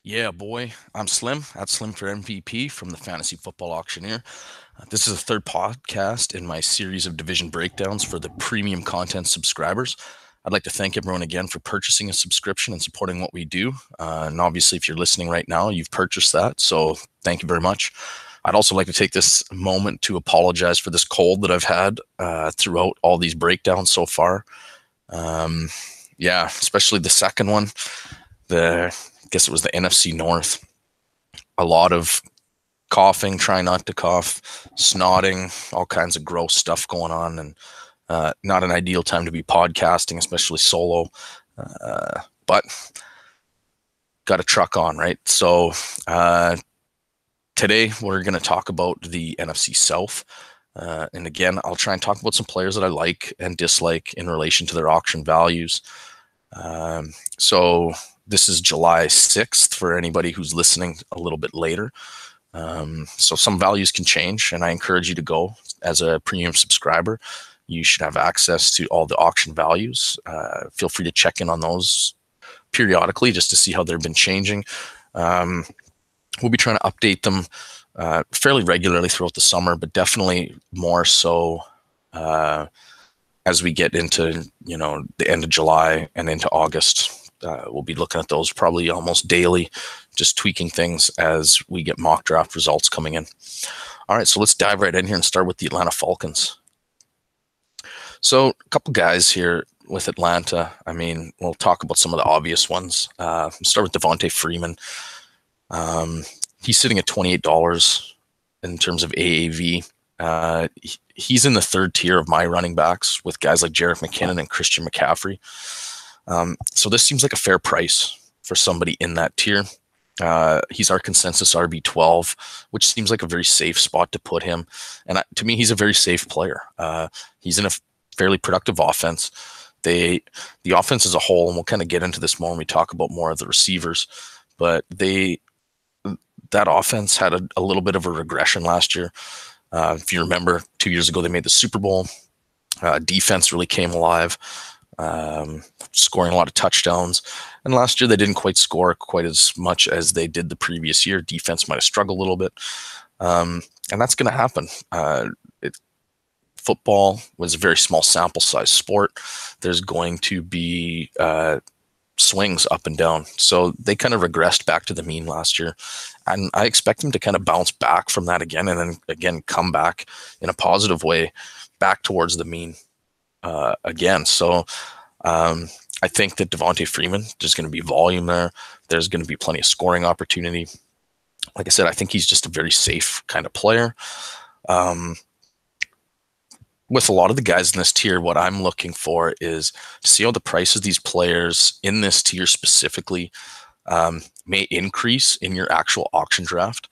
Yeah, boy. I'm Slim. That's Slim for MVP from the Fantasy Football Auctioneer. This is the third podcast in my series of division breakdowns for the premium content subscribers. I'd like to thank everyone again for purchasing a subscription and supporting what we do. And obviously, if you're listening right now, you've purchased that. So thank you very much. I'd also like to take this moment to apologize for this cold that I've had throughout all these breakdowns so far. Um, yeah, especially the second one. I guess it was the NFC North. A lot of coughing, trying not to cough, snotting, all kinds of gross stuff going on, and not an ideal time to be podcasting, especially solo. But got a truck on, right? So today we're going to talk about the NFC South. And again, I'll try and talk about some players that I like and dislike in relation to their auction values. So this is July 6th for anybody who's listening a little bit later. So some values can change, and I encourage you to go as a premium subscriber. You should have access to all the auction values. Feel free to check in on those periodically just to see how they've been changing. We'll be trying to update them fairly regularly throughout the summer, but definitely more so as we get into the end of July and into August. We'll be looking at those probably almost daily, just tweaking things as we get mock draft results coming in. All right, so let's dive right in here and start with the Atlanta Falcons. So a couple guys here with Atlanta. I mean, we'll talk about some of the obvious ones. Start with Devontae Freeman. He's sitting at $28 in terms of AAV. He's in the third tier of my running backs with guys like Jerick McKinnon and Christian McCaffrey. So this seems like a fair price for somebody in that tier. He's our consensus RB12, which seems like a very safe spot to put him. And to me, he's a very safe player. He's in a fairly productive offense. The offense as a whole, and we'll kind of get into this more when we talk about more of the receivers, but that offense had a little bit of a regression last year. If you remember, 2 years ago, they made the Super Bowl. Defense really came alive, scoring a lot of touchdowns. And last year, they didn't quite score quite as much as they did the previous year. Defense might have struggled a little bit. And that's going to happen. Football was a very small sample size sport. There's going to be swings up and down. So they kind of regressed back to the mean last year. And I expect them to kind of bounce back from that again and then again come back in a positive way back towards the mean again. So I think that Devontae Freeman, there's going to be volume there. There's going to be plenty of scoring opportunity. Like I said, I think he's just a very safe kind of player. With a lot of the guys in this tier, what I'm looking for is to see how the prices of these players in this tier specifically may increase in your actual auction draft.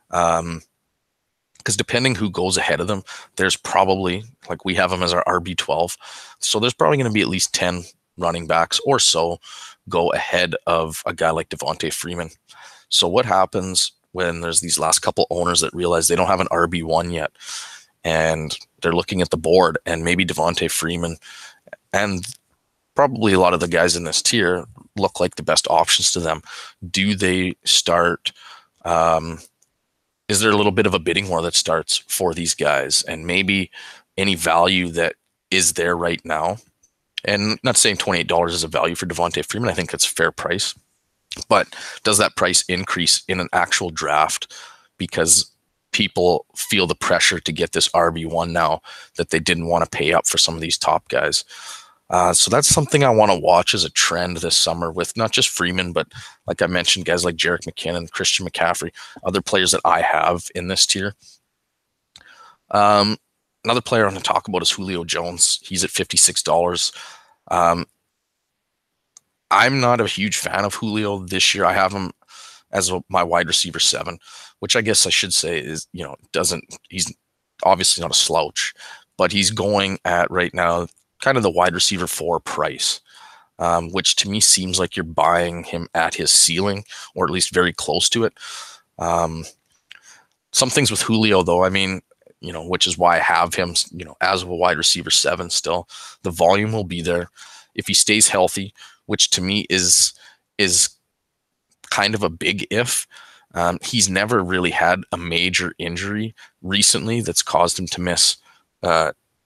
Because depending who goes ahead of them, there's probably, like we have them as our RB12, so there's probably going to be at least 10 running backs or so go ahead of a guy like Devontae Freeman. So what happens when there's these last couple owners that realize they don't have an RB1 yet, and they're looking at the board, and maybe Devontae Freeman and probably a lot of the guys in this tier look like the best options to them? Do they start? Is there a little bit of a bidding war that starts for these guys, and maybe any value that is there right now? And not saying $28 is a value for Devontae Freeman. I think that's a fair price. But does that price increase in an actual draft because people feel the pressure to get this RB1 now that they didn't want to pay up for some of these top guys? So that's something I want to watch as a trend this summer with not just Freeman, but like I mentioned, guys like Jerick McKinnon, Christian McCaffrey, other players that I have in this tier. Another player I'm going to talk about is Julio Jones. He's at $56. I'm not a huge fan of Julio this year. I have him as my wide receiver 7, which I guess I should say is, he's obviously not a slouch, but he's going at right now kind of the wide receiver 4 price, which to me seems like you're buying him at his ceiling, or at least very close to it. Some things with Julio, though, I mean, which is why I have him, as a wide receiver 7 still. The volume will be there if he stays healthy, which to me is kind of a big if. He's never really had a major injury recently that's caused him to miss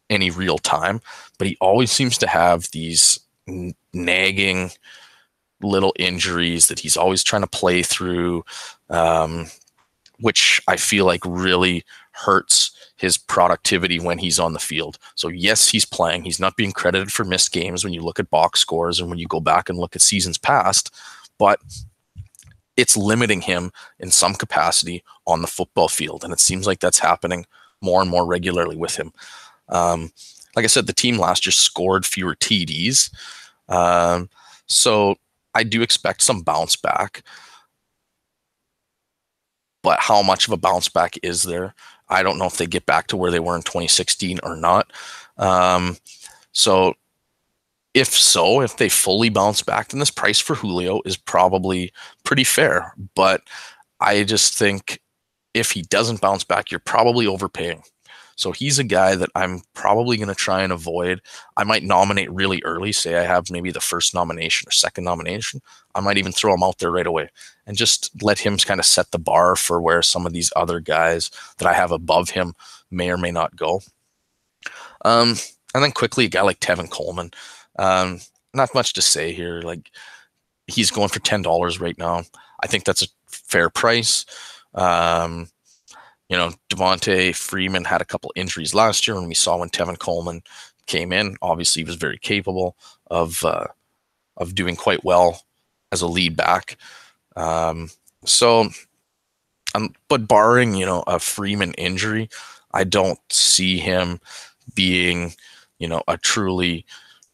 any real time, but he always seems to have these nagging little injuries that he's always trying to play through, which I feel like really hurts his productivity when he's on the field. So yes, he's playing. He's not being credited for missed games when you look at box scores and when you go back and look at seasons past, but it's limiting him in some capacity on the football field. And it seems like that's happening more and more regularly with him. Like I said, the team last year scored fewer TDs. So I do expect some bounce back. But how much of a bounce back is there? I don't know if they get back to where they were in 2016 or not. So if they fully bounce back, then this price for Julio is probably pretty fair. But I just think if he doesn't bounce back, you're probably overpaying. So he's a guy that I'm probably going to try and avoid. I might nominate really early. Say I have maybe the first nomination or second nomination. I might even throw him out there right away and just let him kind of set the bar for where some of these other guys that I have above him may or may not go. And then quickly, a guy like Tevin Coleman. Not much to say here. Like, he's going for $10 right now. I think that's a fair price. Devontae Freeman had a couple injuries last year, and we saw when Tevin Coleman came in. Obviously, he was very capable of doing quite well as a lead back. But barring a Freeman injury, I don't see him being a truly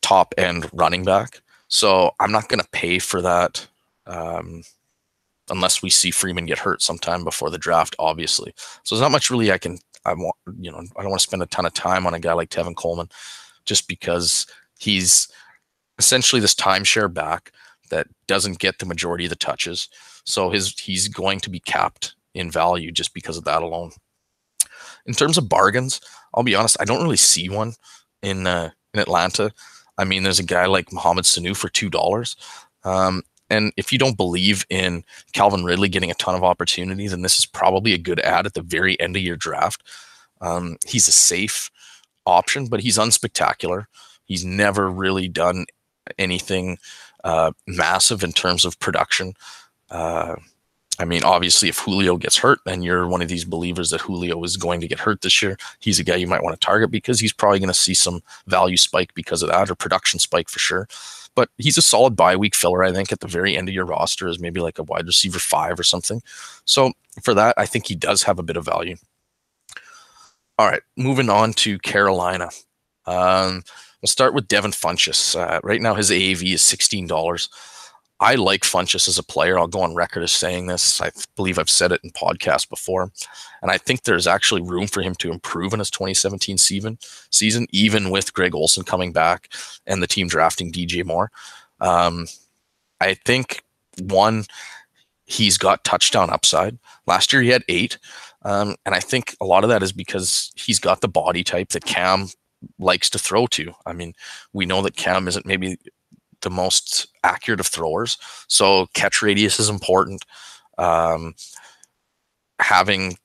top end running back. So I'm not going to pay for that. Unless we see Freeman get hurt sometime before the draft, obviously. So there's not much really I don't want to spend a ton of time on a guy like Tevin Coleman just because he's essentially this timeshare back that doesn't get the majority of the touches. So he's going to be capped in value just because of that alone. In terms of bargains, I'll be honest, I don't really see one in Atlanta. I mean, there's a guy like Mohamed Sanu for $2. And if you don't believe in Calvin Ridley getting a ton of opportunity, then this is probably a good ad at the very end of your draft. He's a safe option, but he's unspectacular. He's never really done anything massive in terms of production. I mean, obviously, if Julio gets hurt, then you're one of these believers that Julio is going to get hurt this year. He's a guy you might want to target because he's probably going to see some value spike because of that, or production spike for sure. But he's a solid bye week filler, I think, at the very end of your roster as maybe like a wide receiver 5 or something. So for that, I think he does have a bit of value. All right, moving on to Carolina. We'll start with Devin Funchess. Right now, his AAV is $16. I like Funchess as a player. I'll go on record as saying this. I believe I've said it in podcasts before. And I think there's actually room for him to improve in his 2017 season, even with Greg Olsen coming back and the team drafting DJ Moore. I think, one, he's got touchdown upside. Last year he had 8. And I think a lot of that is because he's got the body type that Cam likes to throw to. I mean, we know that Cam isn't maybe the most accurate of throwers, so catch radius is important. Having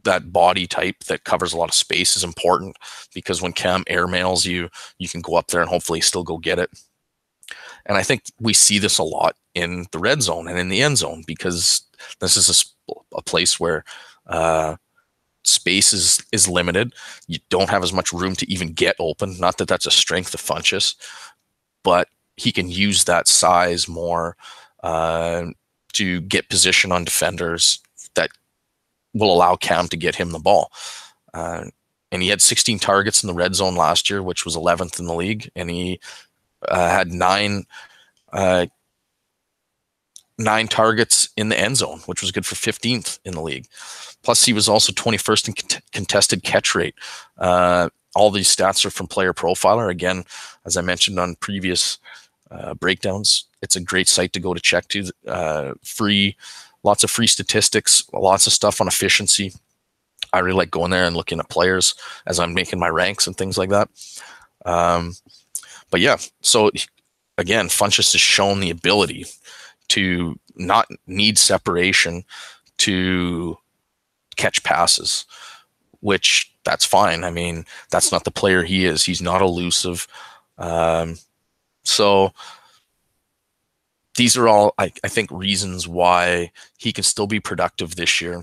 that body type that covers a lot of space is important because when Cam airmails you, you can go up there and hopefully still go get it. And I think we see this a lot in the red zone and in the end zone because this is a place where space is limited. You don't have as much room to even get open. Not that that's a strength of Funchess, but he can use that size more to get position on defenders that will allow Cam to get him the ball. And he had 16 targets in the red zone last year, which was 11th in the league. And he had 9 targets in the end zone, which was good for 15th in the league. Plus, he was also 21st in contested catch rate. All these stats are from Player Profiler. Again, as I mentioned on previous breakdowns, it's a great site to go to check to. Free, lots of free statistics, lots of stuff on efficiency. I really like going there and looking at players as I'm making my ranks and things like that. But yeah, so again, Funchess has shown the ability to not need separation to catch passes, which that's fine. I mean, that's not the player he is. He's not elusive. So these are all, I think, reasons why he can still be productive this year.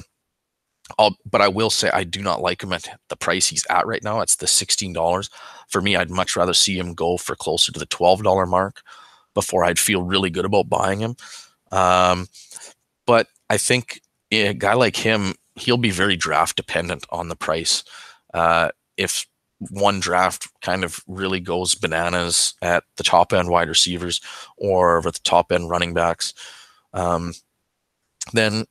But I will say I do not like him at the price he's at right now. It's the $16. For me, I'd much rather see him go for closer to the $12 mark before I'd feel really good about buying him. But I think a guy like him, he'll be very draft dependent on the price. If one draft kind of really goes bananas at the top end wide receivers or at the top end running backs, then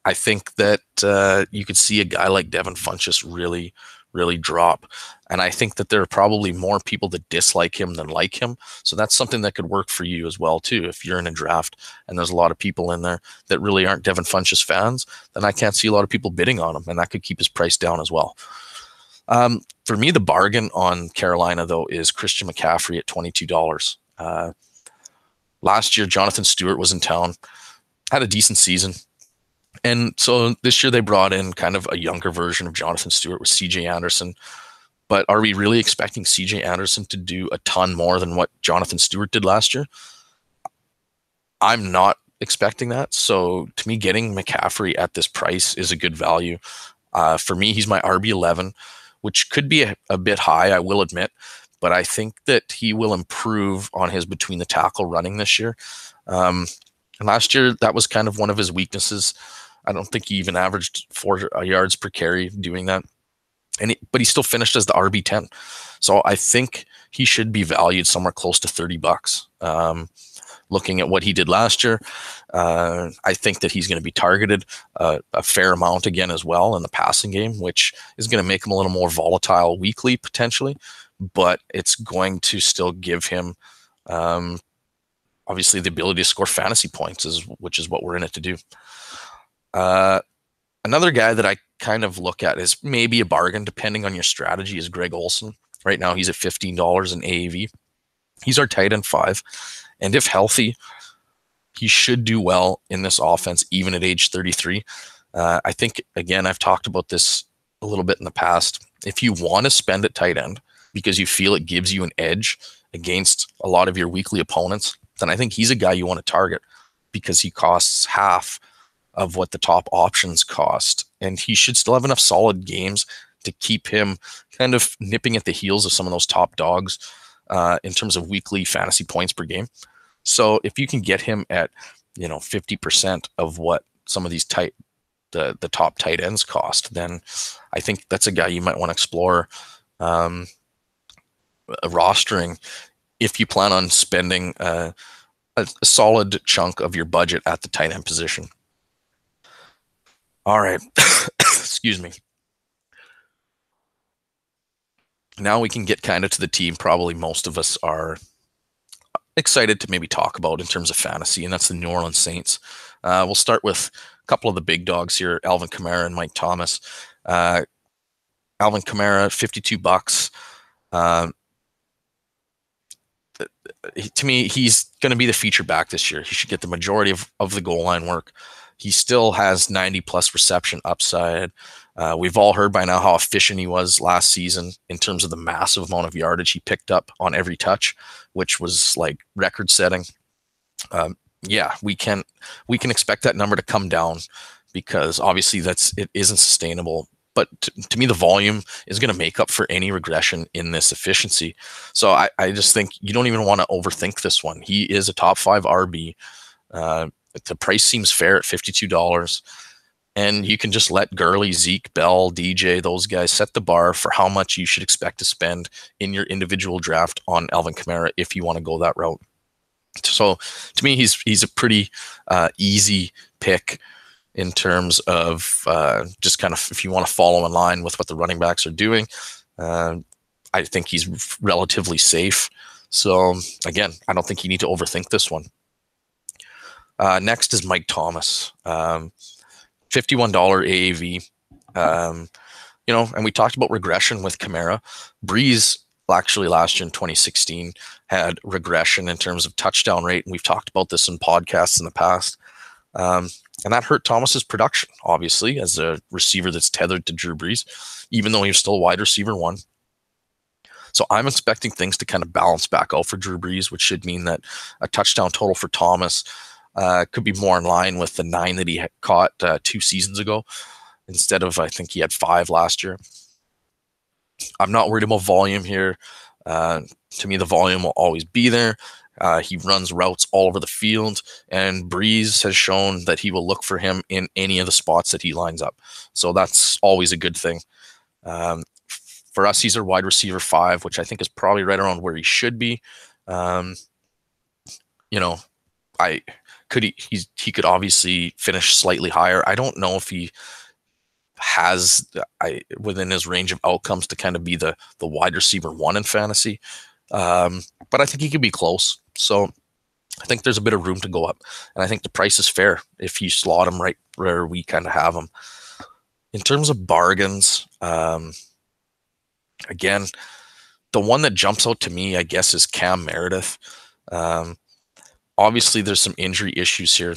I think that you could see a guy like Devin Funchess really, really drop. And I think that there are probably more people that dislike him than like him. So that's something that could work for you as well, too. If you're in a draft and there's a lot of people in there that really aren't Devin Funchess fans, then I can't see a lot of people bidding on him, and that could keep his price down as well. For me, the bargain on Carolina, though, is Christian McCaffrey at $22. Last year, Jonathan Stewart was in town, had a decent season. And so this year they brought in kind of a younger version of Jonathan Stewart with CJ Anderson. But are we really expecting CJ Anderson to do a ton more than what Jonathan Stewart did last year? I'm not expecting that. So to me, getting McCaffrey at this price is a good value. For me, he's my RB11, which could be a bit high, I will admit. But I think that he will improve on his between the tackle running this year. And last year, that was kind of one of his weaknesses. I don't think he even averaged 4 yards per carry doing that. But he still finished as the RB10. So I think he should be valued somewhere close to $30. Looking at what he did last year, I think that he's going to be targeted a fair amount again as well in the passing game, which is going to make him a little more volatile weekly potentially, but it's going to still give him obviously the ability to score fantasy points, which is what we're in it to do. Another guy that I kind of look at is maybe a bargain depending on your strategy is Greg Olsen. Right now he's at $15 in AAV. He's our tight end 5. And if healthy, he should do well in this offense, even at age 33. I think, again, I've talked about this a little bit in the past. If you want to spend at tight end because you feel it gives you an edge against a lot of your weekly opponents, then I think he's a guy you want to target because he costs half of what the top options cost. And he should still have enough solid games to keep him kind of nipping at the heels of some of those top dogs in terms of weekly fantasy points per game. So if you can get him at 50% of what some of these the top tight ends cost, then I think that's a guy you might want to explore rostering if you plan on spending a solid chunk of your budget at the tight end position. All right. Excuse me. Now we can get kind of to the team probably most of us are excited to maybe talk about in terms of fantasy, and that's the New Orleans Saints. We'll start with a couple of the big dogs here, Alvin Kamara and Mike Thomas. Alvin Kamara, $52. To me, he's going to be the feature back this year. He should get the majority of the goal line work. He still has 90-plus reception upside. We've all heard by now how efficient he was last season in terms of the massive amount of yardage he picked up on every touch, which was like record-setting. Yeah, we can expect that number to come down because obviously it isn't sustainable. But to me, the volume is going to make up for any regression in this efficiency. So I just think you don't even want to overthink this one. He is a top 5 RB. The price seems fair at $52. And you can just let Gurley, Zeke, Bell, DJ, those guys set the bar for how much you should expect to spend in your individual draft on Alvin Kamara if you want to go that route. So to me, he's a pretty easy pick in terms of just kind of if you want to follow in line with what the running backs are doing. I think he's relatively safe. So again, I don't think you need to overthink this one. Next is Mike Thomas, $51 AAV. And we talked about regression with Kamara. Breeze actually last year in 2016 had regression in terms of touchdown rate, and we've talked about this in podcasts in the past. And that hurt Thomas's production, obviously, as a receiver that's tethered to Drew Brees, even though he was still wide receiver one. So I'm expecting things to kind of balance back out for Drew Brees, which should mean that a touchdown total for Thomas could be more in line with the 9 that he caught 2 seasons ago, instead of, I think he had 5 last year. I'm not worried about volume here. To me, the volume will always be there. He runs routes all over the field, and Brees has shown that he will look for him in any of the spots that he lines up. So that's always a good thing. For us, he's our wide receiver 5, which I think is probably right around where he should be. He could obviously finish slightly higher. I don't know if he has within his range of outcomes to kind of be the wide receiver 1 in fantasy. But I think he could be close. So I think there's a bit of room to go up. And I think the price is fair if you slot him right where we kind of have him. In terms of bargains, again, the one that jumps out to me, I guess, is Cam Meredith. Obviously, there's some injury issues here.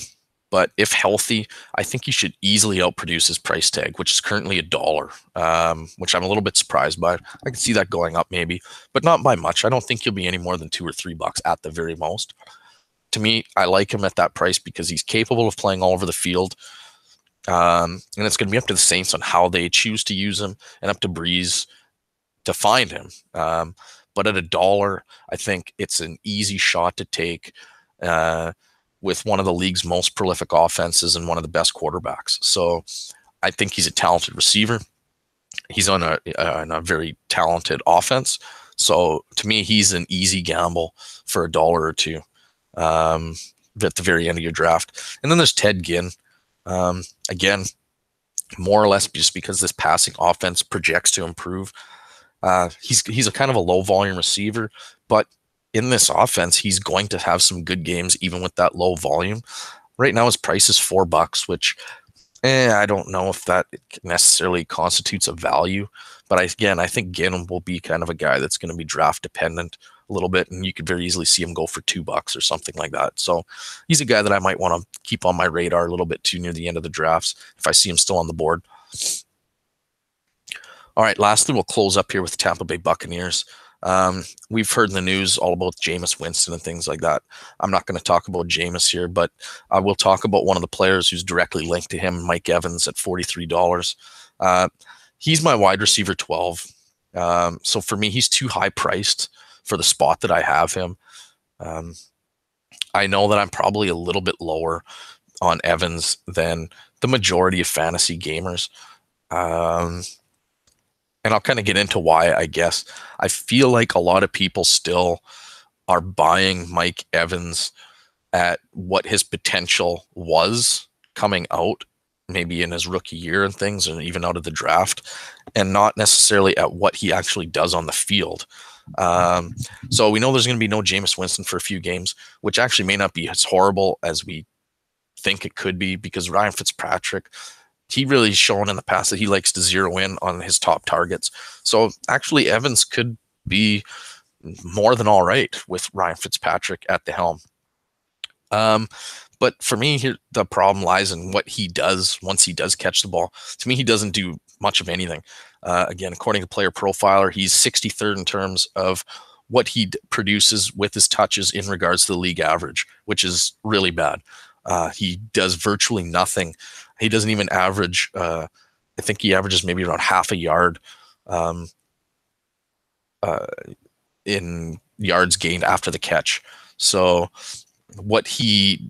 But if healthy, I think he should easily outproduce his price tag, which is currently $1, which I'm a little bit surprised by. I can see that going up maybe, but not by much. I don't think he'll be any more than $2 or $3 at the very most. To me, I like him at that price because he's capable of playing all over the field. And it's going to be up to the Saints on how they choose to use him, and up to Brees to find him. But at $1, I think it's an easy shot to take with one of the league's most prolific offenses and one of the best quarterbacks. So I think he's a talented receiver. He's on a very talented offense. So to me, he's an easy gamble for $1 or $2 at the very end of your draft. And then there's Ted Ginn. Again, more or less just because this passing offense projects to improve. He's a kind of a low volume receiver, but in this offense, he's going to have some good games even with that low volume. Right now, his price is $4, which I don't know if that necessarily constitutes a value. But I think Ginn will be kind of a guy that's going to be draft dependent a little bit, and you could very easily see him go for $2 or something like that. So he's a guy that I might want to keep on my radar a little bit too near the end of the drafts if I see him still on the board. All right, lastly, we'll close up here with the Tampa Bay Buccaneers. We've heard in the news all about Jameis Winston and things like that. I'm not going to talk about Jameis here, but I will talk about one of the players who's directly linked to him, Mike Evans, at $43. He's my wide receiver 12. So for me, he's too high priced for the spot that I have him. I know that I'm probably a little bit lower on Evans than the majority of fantasy gamers. And I'll kind of get into why, I guess. I feel like a lot of people still are buying Mike Evans at what his potential was coming out, maybe in his rookie year and things, and even out of the draft, and not necessarily at what he actually does on the field. So we know there's going to be no Jameis Winston for a few games, which actually may not be as horrible as we think it could be, because Ryan Fitzpatrick, he really shown in the past that he likes to zero in on his top targets. So actually Evans could be more than all right with Ryan Fitzpatrick at the helm. But for me, here, the problem lies in what he does once he does catch the ball. To me, he doesn't do much of anything. Again, according to Player Profiler, he's 63rd in terms of what he produces with his touches in regards to the league average, which is really bad. He does virtually nothing. He doesn't even average. I think he averages maybe around half a yard in yards gained after the catch. So what he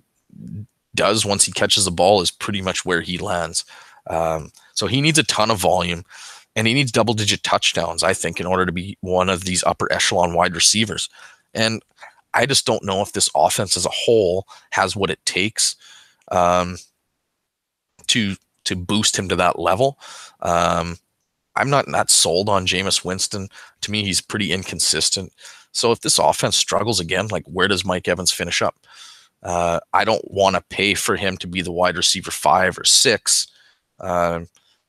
does once he catches the ball is pretty much where he lands. So he needs a ton of volume, and he needs double-digit touchdowns, I think, in order to be one of these upper echelon wide receivers. And I just don't know if this offense as a whole has what it takes to boost him to that level. I'm not sold on Jameis Winston. To me, he's pretty inconsistent. So if this offense struggles again, like, where does Mike Evans finish up? I don't want to pay for him to be the wide receiver 5 or 6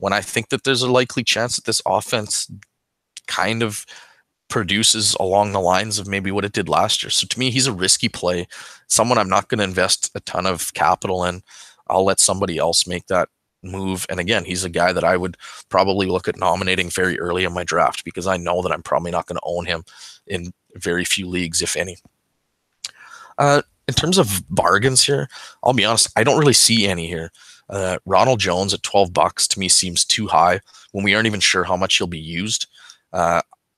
when I think that there's a likely chance that this offense kind of produces along the lines of maybe what it did last year. So to me, he's a risky play, someone I'm not going to invest a ton of capital in. I'll let somebody else make that move. And again, he's a guy that I would probably look at nominating very early in my draft because I know that I'm probably not going to own him in very few leagues, if any. In terms of bargains here, I'll be honest, I don't really see any here. Ronald Jones at $12 to me seems too high when we aren't even sure how much he'll be used.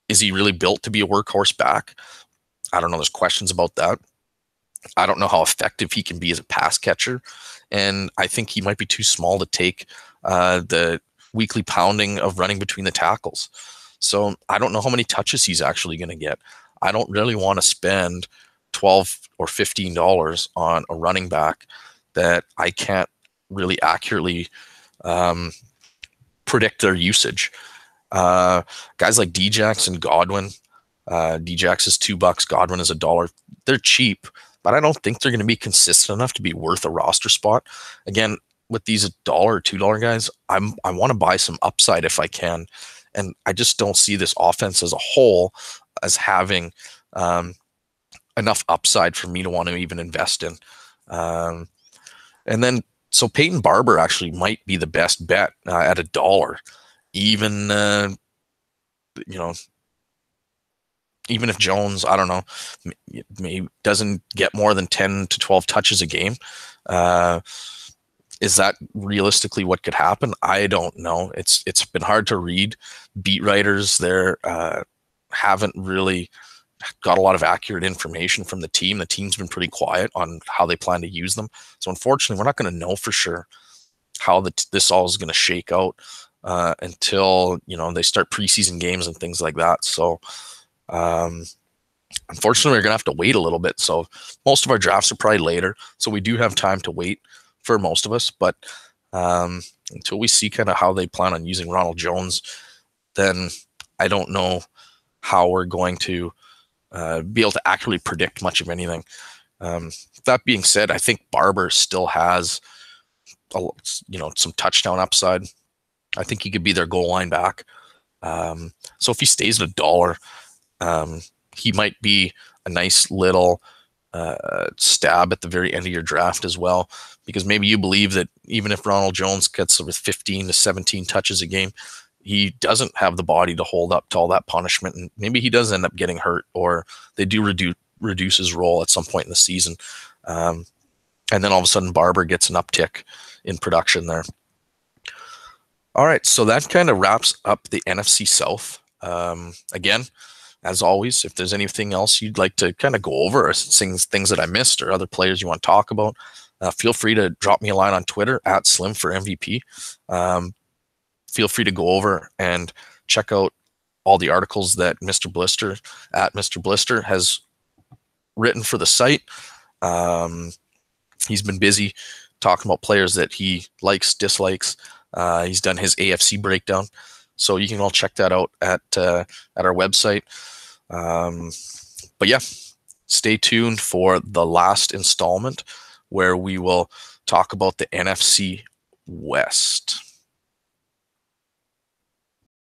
Is he really built to be a workhorse back? I don't know. There's questions about that. I don't know how effective he can be as a pass catcher. And I think he might be too small to take the weekly pounding of running between the tackles. So I don't know how many touches he's actually going to get. I don't really want to spend $12 or $15 on a running back that I can't really accurately predict their usage. Guys like Djax and Godwin. Djax is $2, Godwin is $1. They're cheap, but I don't think they're going to be consistent enough to be worth a roster spot. Again, with these $1 or $2 guys, I want to buy some upside if I can, and I just don't see this offense as a whole as having enough upside for me to want to even invest in. And then, so Peyton Barber actually might be the best bet at $1. Even, even if Jones, I don't know, maybe doesn't get more than 10 to 12 touches a game, is that realistically what could happen? I don't know. It's been hard to read. Beat writers there haven't really got a lot of accurate information from the team. The team's been pretty quiet on how they plan to use them. So unfortunately, we're not going to know for sure how this all is going to shake out until they start preseason games and things like that. So unfortunately, we're going to have to wait a little bit. So most of our drafts are probably later. So we do have time to wait for most of us. But until we see kind of how they plan on using Ronald Jones, then I don't know how we're going to be able to accurately predict much of anything. That being said, I think Barber still has some touchdown upside. I think he could be their goal line back. So if he stays at $1, he might be a nice little stab at the very end of your draft as well, because maybe you believe that even if Ronald Jones gets with 15 to 17 touches a game, he doesn't have the body to hold up to all that punishment, and maybe he does end up getting hurt, or they do reduce his role at some point in the season, and then all of a sudden Barber gets an uptick in production there. All right, so that kind of wraps up the NFC South. Again, as always, if there's anything else you'd like to kind of go over, or things that I missed, or other players you want to talk about, feel free to drop me a line on Twitter at Slim4MVP. Feel free to go over and check out all the articles that Mr. Blister at Mr. Blister has written for the site. He's been busy talking about players that he likes, dislikes. He's done his AFC breakdown, so you can all check that out at our website. But yeah, stay tuned for the last installment where we will talk about the NFC West.